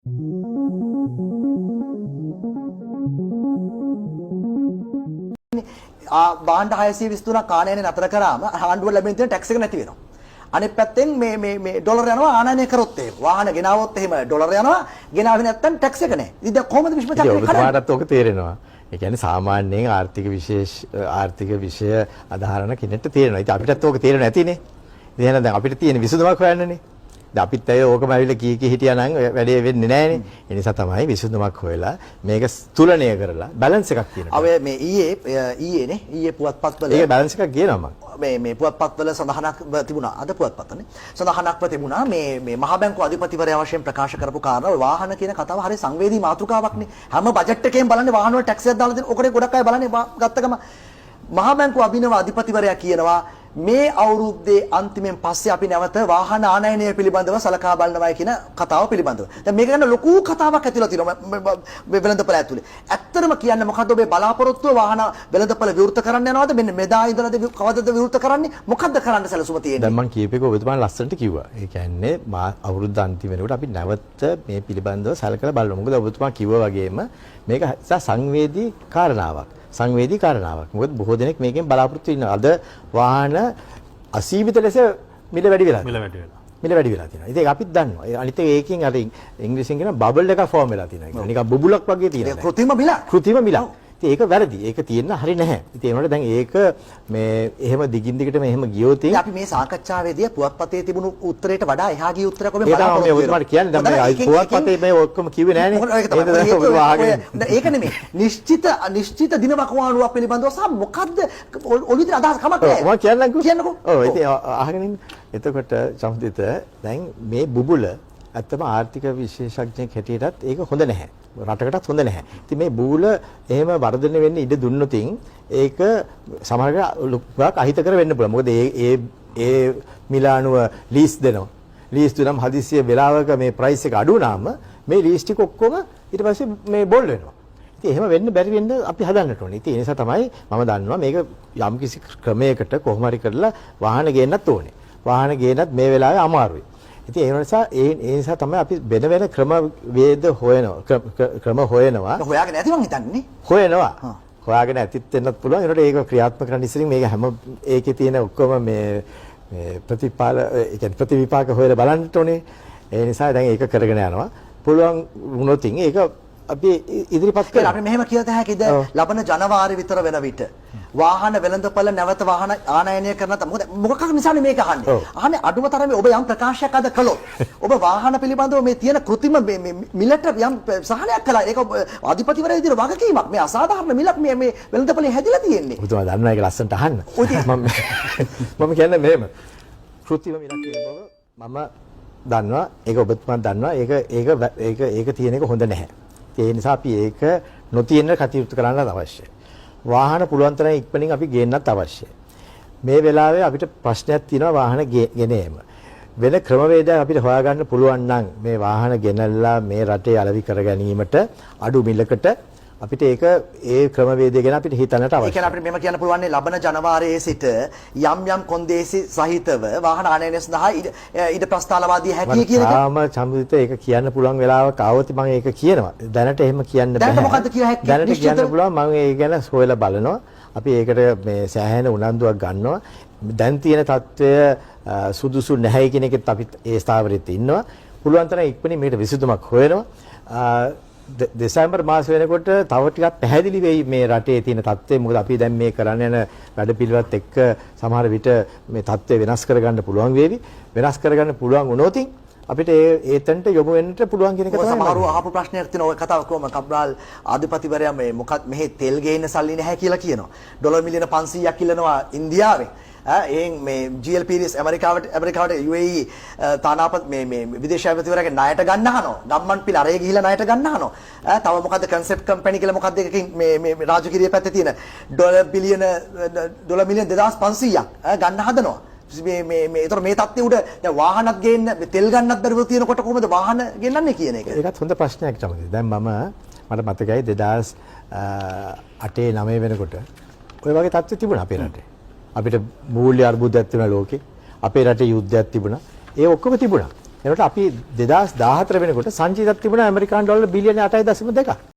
බාණ්ඩ 623 කාණයනේ නතර කරාම ආණ්ඩුව ලැබෙන තියෙන ටැක්ස් එක නැති වෙනවා. අනිත් පැත්තෙන් මේ ඩොලර් යනවා ආනයනය කරොත් එහෙම වාහන ගෙනාවොත් එහෙම ඩොලර් යනවා ගෙනාවේ නැත්නම් ටැක්ස් එක නැහැ. ඉතින් කොහොමද විශ්ව චක්‍රය කඩන්නේ? ඔබට ඔක තේරෙනවා. ඒ කියන්නේ සාමාන්‍යයෙන් ආර්ථික විෂය අධහරණ කෙනෙක්ට තේරෙනවා. ඉතින් අපිටත් ඕක තේරෙන්නේ නැතිනේ. ඉතින් එහෙනම් දැන් අපිට තියෙන විසඳුමක් හොයන්නනේ. දැන් අපිත් අය ඕකම ඇවිල්ලා කී හිටියා නම් වැඩේ වෙන්නේ නැහනේ. ඒ නිසා තමයි විසඳුමක් හොයලා මේක තුලණය කරලා බැලන්ස් එකක් තියෙනවා. අව මේ ඊයේ පුවත්පත්වල ඒක බැලන්ස් එකක් කියනවා මම. මේ පුවත්පත්වල සඳහනක් තිබුණා. අද පුවත්පත්නේ. සඳහනක්ව තිබුණා මේ මහා බැංකුව අධිපතිවරයා වශයෙන් ප්‍රකාශ කරපු කාරණා වාහන කියන කතාව හරිය සංවේදී මාතෘකාවක්නේ. හැම බජට් එකෙන් බලන්නේ වාහන වල ටැක්ස් එකක් දාලා දෙන. ඔකනේ ගොඩක් අය බලන්නේ ගත්ත ගම මහා බැංකුව අභිනව අධිපතිවරයා කියනවා මේ අවුරුද්දේ අන්තිමෙන් පස්සේ අපි නැවත වාහන ආනයනය පිළිබඳව සලකා බලනවා කියන කතාව පිළිබඳව. දැන් මේක ගැන ලොකු කතාවක් ඇතිලා තියෙනවා වෙළඳපොළ ඇතුලේ. ඇත්තටම කියන්නේ මොකද්ද ඔබේ බලාපොරොත්තුව වාහන වෙළඳපොළ විවෘත කරන්න යනවද? මෙන්න මෙදා ඉඳලාද කවදද විවෘත කරන්නේ? මොකද්ද කරන්න සැලසුම තියෙන්නේ? දැන් මම කියපේක ඔබතුමා ලස්සනට කිව්වා. ඒ කියන්නේ අවුරුද්ද අන්තිම වෙනකොට අපි නැවත මේ පිළිබඳව සලකලා බලමු. මොකද ඔබතුමා කිව්වා වගේම මේක සංවේදී කාරණාවක්. සංවේදී කාරණාවක්. මොකද බොහෝ දෙනෙක් මේකෙන් බලාපොරොත්තු වෙනවා. අද වාහන අසීමිත ලෙස මිල වැඩි වෙලා තියෙනවා. ඉතින් ඒක අපිත් දන්නවා. අනිත් ඒකෙන් අර ඉංග්‍රීසියෙන් කියන බබල් එකක් ෆෝම් වෙලා තියෙනවා. නිකන් බුබුලක් වගේ තියෙනවා. කෘත්‍රිම මිල. ඉතින් ඒක වැරදි. ඒක තියෙන්න හරි නැහැ. ඉතින් ඒ වුණාට දැන් ඒක මේ එහෙම දිගින් දිගටම එහෙම ගියොත් අපි මේ සාකච්ඡාවේදී පුවත්පතේ තිබුණු උත්තරයට වඩා එහා ගිය උත්තරයක් ඔබ බලාපොරොත්තු වෙනවා. ඒක තමයි කියන්නේ. දැන් මේ පුවත්පතේ මේ ඔක්කොම කිව්වේ නෑනේ. ඒක නෙමෙයි. නිශ්චිත දින වකවානුවක් පිළිබඳව සහ මොකද්ද ඔළුවේ අදහස් කමක් නැහැ. මම කියන්නකෝ. ඔව් ඉතින් අහගෙන ඉන්න. එතකොට සම්පූර්ණිත දැන් මේ බුබුල ඇත්තම ආර්ථික විශේෂඥයෙක් හැටියටත් ඒක හොඳ නැහැ. රටකටත් හොඳ නැහැ. ඉතින් මේ බුබුල එහෙම වර්ධනය වෙන්න ඉඩ දුන්නොතින් ඒක සමහරවිට අහිතකර වෙන්න පුළුවන්. මොකද ඒ මිලානුව ලීස් දෙනවා. ලීස් දුනම හදිසිය වෙලාවක මේ ප්‍රයිස් එක අඩු වුණාම මේ ලීස් ටික ඔක්කොම ඊට පස්සේ මේ බෝල් වෙනවා. ඉතින් එහෙම වෙන්න බැරි වෙන්න අපි හදන්නට ඕනේ. ඉතින් ඒ නිසා තමයි මම දන්නවා මේක යම් කිසි ක්‍රමයකට කොහොම හරි කරලා වාහන ගේන්නත් ඕනේ. වාහන ගේනත් මේ වෙලාවේ අමාරුයි. ඉතින් ඒ නිසා තමයි අපි වෙන ක්‍රම වේද ක්‍රම හොයනවා. හොයාගෙන නැති මං හිතන්නේ. හොයනවා. හොයාගෙන ඇතිත් වෙන්නත් පුළුවන්. ඒනට ඒක ක්‍රියාත්මක කරන්න ඉස්සරින් මේක හැම ඒකේ තියෙන ඔක්කොම මේ ප්‍රතිවිපාක හොයලා බලන්න ඕනේ. ඒ නිසා දැන් ඒක කරගෙන යනවා. පුළුවන් වුණොත් ඒක අපි ඉදිරිපත් කරලා අපි මෙහෙම කියත හැකිද ලබන ජනවාරි විතර වෙන විට වාහන වෙළඳපොළ නැවත වාහන ආනයනය කරනත මොකක් නිසානේ මේක අහන්නේ. අහන්නේ අඩුම තරමේ ඔබ යම් ප්‍රකාශයක් අද කළොත් ඔබ වාහන පිළිබඳව මේ තියෙන කෘත්‍රිම මිලට යම් සහනයක් කළා. ඒක අධිපතිවරයා විදිහට වගකීමක්. මේ අසාධාරණ මිලක් මේ වෙළඳපොළේ හැදිලා තියෙන්නේ. ඔබතුමා දන්නා ඒක ලස්සනට අහන්න. මම කියන්නේ මෙහෙම කෘත්‍රිම මිලක් කියන බව මම දන්නවා. ඒක ඔබතුමා දන්නවා. ඒක තියෙන එක හොඳ නැහැ. ඒ නිසා අපි ඒක නොතියෙන්න කටයුතු කරන්න අවශ්‍යයි. වාහන පුළුවන් තරම් ඉක්මනින් අපි ගේන්නත් අවශ්‍යයි. මේ වෙලාවේ අපිට ප්‍රශ්නයක් තියෙනවා වාහන ගෙන ඒම. වෙන ක්‍රමවේදයක් අපිට හොයාගන්න පුළුවන් නම් මේ වාහන ගෙනල්ලා මේ රටේ අලෙවි කර ගැනීමට අඩු මිලකට අපිට ඒක ඒ ක්‍රමවේදය ගැන අපිට හිතන්නට අවශ්‍යයි. ඒ කියන්නේ අපිට මෙහෙම කියන්න පුළුවන් නේ ලබන ජනවාරයේ සිට යම් කොන්දේසි සහිතව වාහන ආනයනය සඳහා ඊට ප්‍රස්තාවවාදී හැකියි කියන එක. තාම සම්පූර්ණිත ඒක කියන්න පුළුවන් වෙලාවක ආවොත් මම ඒක කියනවා. දැනට එහෙම කියන්න බෑ. දැනට මොකද්ද කිය හැකියි? දැනට කියන්න පුළුවන් මම ඒක ගැන හොයලා බලනවා. අපි ඒකට මේ සෑහෙන උනන්දුවක් ගන්නවා. දැන් තියෙන තත්ත්වය සුදුසු නැහැ කියන එකත් අපි ඒ ස්ථාවරෙත් ඉන්නවා. පුළුවන් තරම් ඉක්මනින් මේකට විසඳුමක් හොයනවා. දෙසැම්බර් මාස වෙනකොට තව ටිකක් පැහැදිලි වෙයි මේ රටේ තියෙන තත්ත්වය. මොකද අපි දැන් මේ කරන්න යන වැඩපිළිවෙලත් එක්ක සමහර විට මේ තත්ත්වය වෙනස් කරගන්න පුළුවන් වේවි. වෙනස් කරගන්න පුළුවන් වුණොත් අපිට ඒතන්ට යොමු වෙන්න පුළුවන් කියන එක තමයි. සමහරව අහපු ප්‍රශ්නයක් තියෙනවා. ඔය කතාව කොහොම කබ්‍රාල් අධිපතිවරයා මේ මොකක්ද මෙහි තෙල් ගේන්න සල්ලි නැහැ කියලා කියනවා. ඩොලර් මිලියන 500ක් ඉල්ලනවා ඉන්දියාවෙන්. එහෙන් මේ GLPs ඇමරිකාවට UAE තානාපත් මේ විදේශ ඇමතිවරයාගේ ණයට ගන්න අහනවා. ගම්මන් පිළ අරේ ගිහිලා ණයට ගන්න අහනවා. තව මොකද්ද කන්සෙප්ට් කම්පැනි කියලා මොකද්ද එකකින් මේ රාජකීය පැත්තේ තියෙන ඩොලර් මිලියන 2500ක් ගන්න හදනවා. ඒතර මේ තත්ත්වයේ උඩ දැන් වාහනත් ගේන්න තෙල් ගන්නත් බැරුව තියෙනකොට කොහොමද වාහන ගෙන්නන්නේ කියන එක. ඒකත් හොඳ ප්‍රශ්නයක් තමයි. දැන් මට මතකයි 2008 9 වෙනකොට ඔය වගේ තත්ත්වෙ තිබුණා අපේ රටේ. අපිට මූල්‍ය අර්බුදයක් තිබුණා ලෝකේ. අපේ රටේ යුද්ධයක් තිබුණා. ඒ ඔක්කොම තිබුණා. ඒකට අපි 2014 වෙනකොට සංචිතයක් තිබුණා ඇමරිකානු ඩොලර් බිලියන 8.2ක්.